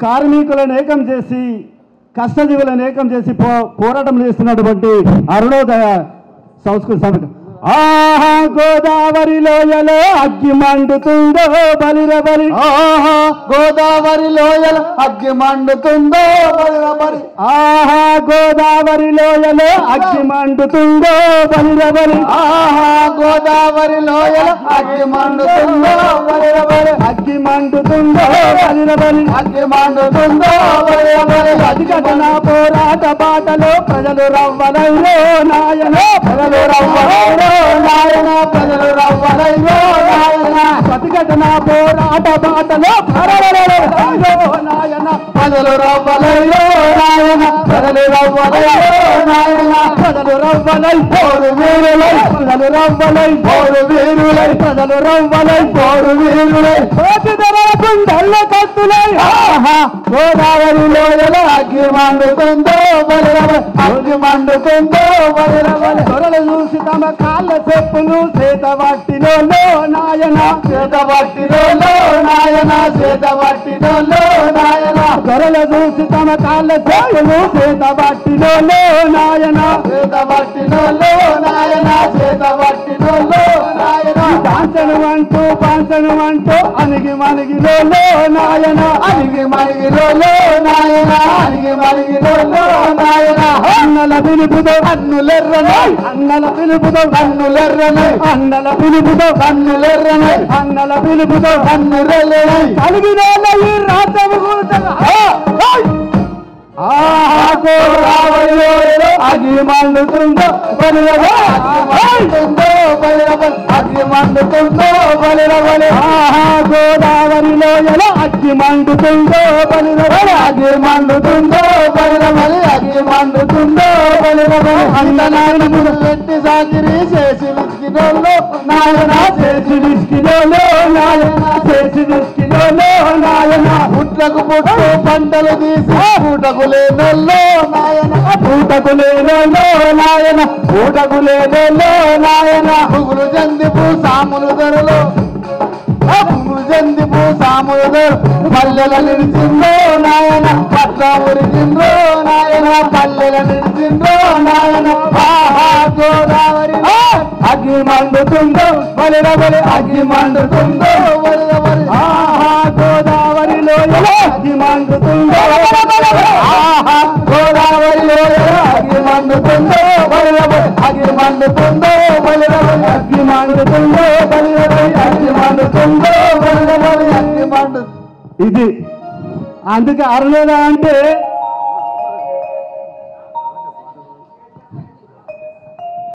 కార్మికులను ఏకం చేసి కష్టజీవులను ఏకం చేసి పోరాటం చేస్తున్నటువంటి అరుణోదయ సంస్కృతి సమితి. ఆహా గోదావరి లోయలో అగ్గి మండుతుందో బలిరబలి, ఆహా గోదావరి లోయల అగ్గి మండుతుందో బలిరబలి, ఆహా గోదావరి లోయలో అగ్గి మండుతుందో బలిరబలి, ఆహా గోదావరి లోయల అగ్గి మండుతుందో బలిరబలి, అగ్గి మండుతుందో బలిరబలి, అగ్గి మండుతుందో బలిరబలి. ప్రతిఘటన పోరాట బాటలో ప్రజలు రవ్వలైరో నాయన, ప్రజలు రవ్వలైరో నాయన, ప్రజలు రవ్వలైరో నాయన, ప్రతిఘటన పోరాట బాటలో నాయన, ప్రజలు రవ్వలైరో నాయన, ప్రజలు రవ్వలైరో నాయన, ప్రజలు రవ్వలై పోరు వీరులై, ప్రజలు రవ్వలై పోరు వీరులై, ప్రజలు రవ్వలై పోరు వీరులై, గుండెల్ల కత్తులై. ఆహా గోదావరి లోయల అగ్గి మండుతుందో బలిరబలి, అగ్గి మండుతుందో బలిరబలి. దొరలు చూసి తమ కాళ్ళ చెప్పులు చేత పట్టినో నాయన, చేత పట్టినో నాయన, చేత పట్టినో నాయన, దొరలు చూసి తమ కాళ్ళ చెప్పులు చేత పట్టినో నాయన, చేత పట్టినో నాయన, చేత పట్టినో నాయన, పాంచను అంటూ అణిగి మణిగిలో నాయన, అణిగి మణిగిలో నాయన, అణిగి మణిగిలో నాయన. అన్నల పిలుపుతో అన్నులెర్రనై, అన్నల పిలుపుతో అన్నులెర్రనై, అన్నల పిలుపుతో అన్నులెర్రనై, అన్నల పిలుపుతో అన్నులెర్రనై. కలిగిన ఈ రాజ్యము గోదావరి లోయలో అగ్గి మండుతుందో బలిరబలి, మండుతుందో బలిరబలి, అగ్గి మండుతుందో బలిరబలి, ఆహా గోదావరి లోయలో అగ్గి మండుతుందో బలిరబలి, అగ్గి మండుతుందో బలిరబలి, అగ్గి మండుతుందో బలిరబలి. అందనాన్ని పెట్టి సాకిరి చేసి విసికినోళ్ళు నాయన, చేసి విసికినోలో నాయన, చేసి విసికినోలో నాయన, పుట్లకు పుట్టు పంటలు తీసి పూటకు లేనోళ్ళు నాయన, పూటకు లేనోలో నాయన, పూటకు లేనోలో నాయన, పుగులు జందిపు సాములు ధరలు, పుగులు జందిపు సాములు ధరలు, పల్లెల నిలిచిందో నాయన, పట్ల ఉరికిందో నాయన, పల్లెల నిలిచిందో నాయన. ఆహా గోదావరి అగ్గి మండుతుందో బలిరబలి, అగ్గి మండుతుందో బలిరబలి, ఆహా గోదావరి లోయలో అగ్గి మండుతుందో బలిరబలి, ఆహా గోదావరి లోయలో అగ్గి మండుతుందో బలిరబలి, అగ్గి మండుతుందో బలిరబలి, అగ్గి మండుతుందో బలిరబలి, అగ్గి మండుతుందో బలిరబలి, అగ్గి మండు. ఇది అందుకే అరుణోదయ అంటే